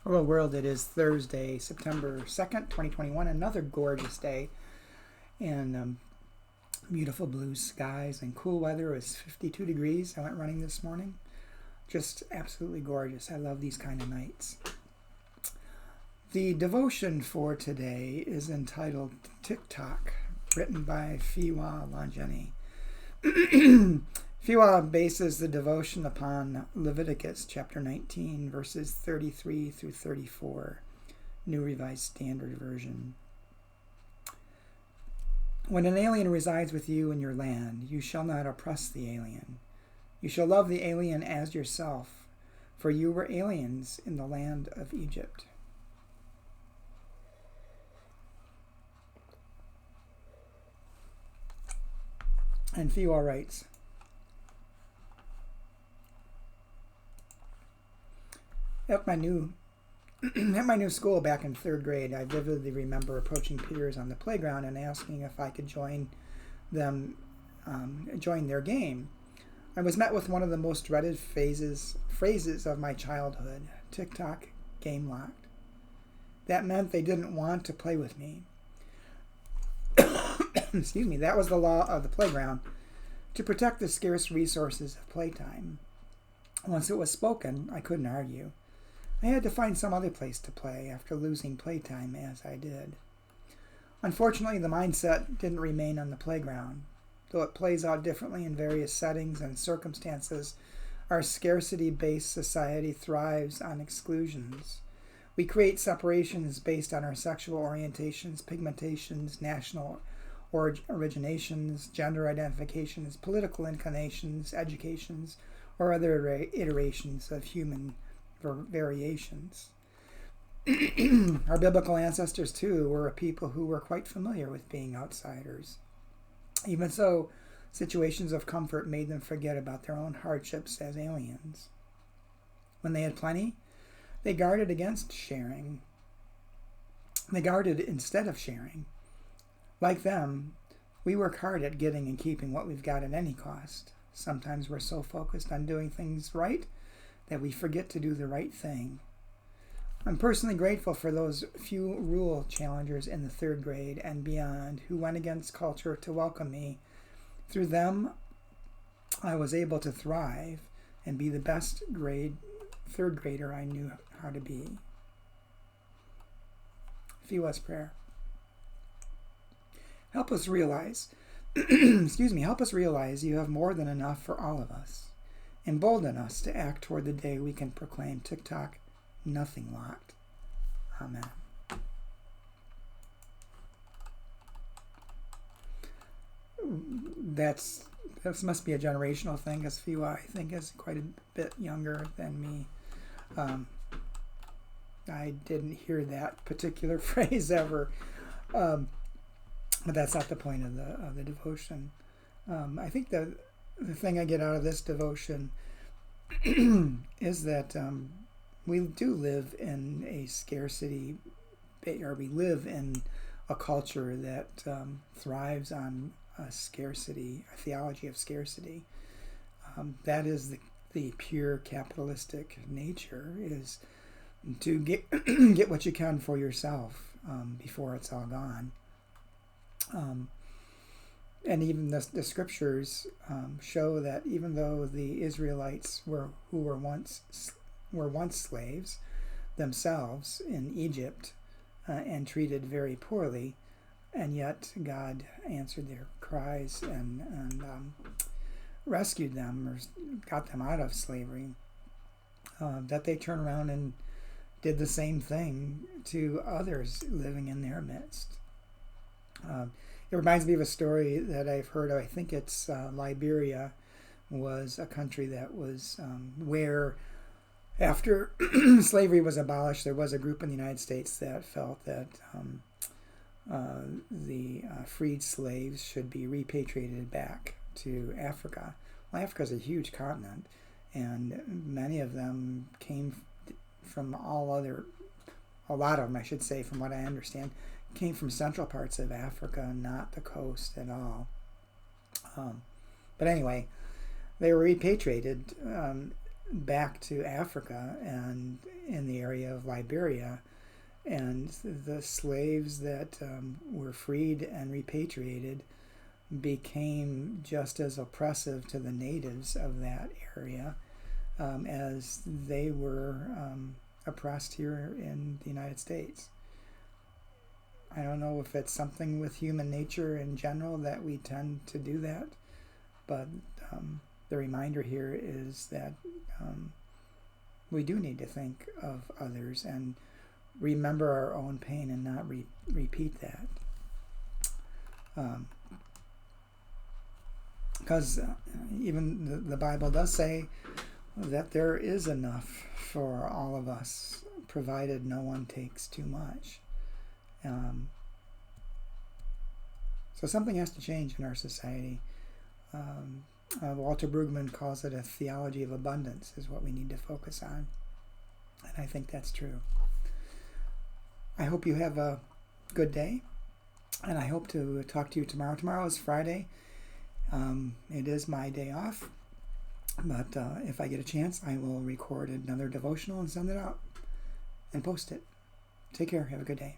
Hello world, it is Thursday, September 2nd, 2021, another gorgeous day, and beautiful blue skies and cool weather. It was 52 degrees. I went running this morning. Just absolutely gorgeous. I love these kind of nights. The devotion for today is entitled TikTok, written by Fiwa Lanjeni. Fiwa bases the devotion upon Leviticus chapter 19, verses 33 through 34, New Revised Standard Version. When an alien resides with you in your land, you shall not oppress the alien. You shall love the alien as yourself, for you were aliens in the land of Egypt. And Fiwa writes, At my new school back in third grade, I vividly remember approaching peers on the playground and asking if I could join their game. I was met with one of the most dreaded phrases of my childhood: TikTok, game locked. That meant they didn't want to play with me. Excuse me. That was the law of the playground, to protect the scarce resources of playtime. Once it was spoken, I couldn't argue. I had to find some other place to play after losing playtime as I did. Unfortunately, the mindset didn't remain on the playground. Though it plays out differently in various settings and circumstances, our scarcity-based society thrives on exclusions. We create separations based on our sexual orientations, pigmentations, national originations, gender identifications, political inclinations, educations, or other iterations of human variations. Our biblical ancestors, too, were a people who were quite familiar with being outsiders. Even so, situations of comfort made them forget about their own hardships as aliens. When they had plenty, they guarded against sharing. They guarded instead of sharing. Like them, we work hard at getting and keeping what we've got at any cost. Sometimes we're so focused on doing things right that we forget to do the right thing. I'm personally grateful for those few rule challengers in the third grade and beyond who went against culture to welcome me. Through them, I was able to thrive and be the best third grader I knew how to be. Fiwa's prayer. Help us realize, help us realize you have more than enough for all of us. Embolden us to act toward the day we can proclaim TikTok, nothing locked. Amen. This must be a generational thing, because Fiwa, I think, is quite a bit younger than me. I didn't hear that particular phrase ever, but that's not the point of the devotion. I think the thing I get out of this devotion is that we do live in a scarcity, or we live in a culture that thrives on a theology of scarcity. That is the pure capitalistic nature, is to get what you can for yourself before it's all gone. And even the scriptures show that even though the Israelites who were once slaves themselves in Egypt and treated very poorly, and yet God answered their cries and rescued them, or got them out of slavery, that they turned around and did the same thing to others living in their midst. It reminds me of a story that I've heard of. I think it's Liberia was a country that was where, after slavery was abolished, there was a group in the United States that felt that the freed slaves should be repatriated back to Africa. Well, Africa is a huge continent, and many of them came from a lot of them, I should say, from what I understand, came from central parts of Africa, not the coast at all. But anyway, they were repatriated back to Africa and in the area of Liberia, and the slaves that were freed and repatriated became just as oppressive to the natives of that area as they were oppressed here in the United States. I don't know if it's something with human nature in general that we tend to do that, but the reminder here is that we do need to think of others and remember our own pain and not repeat that. Because even the Bible does say that there is enough for all of us, provided no one takes too much. So something has to change in our society. Walter Brueggemann calls it a theology of abundance is what we need to focus on. And I think that's true. I hope you have a good day, and I hope to talk to you tomorrow. Tomorrow is Friday. It is my day off, but if I get a chance, I will record another devotional and send it out and post it. Take care. Have a good day.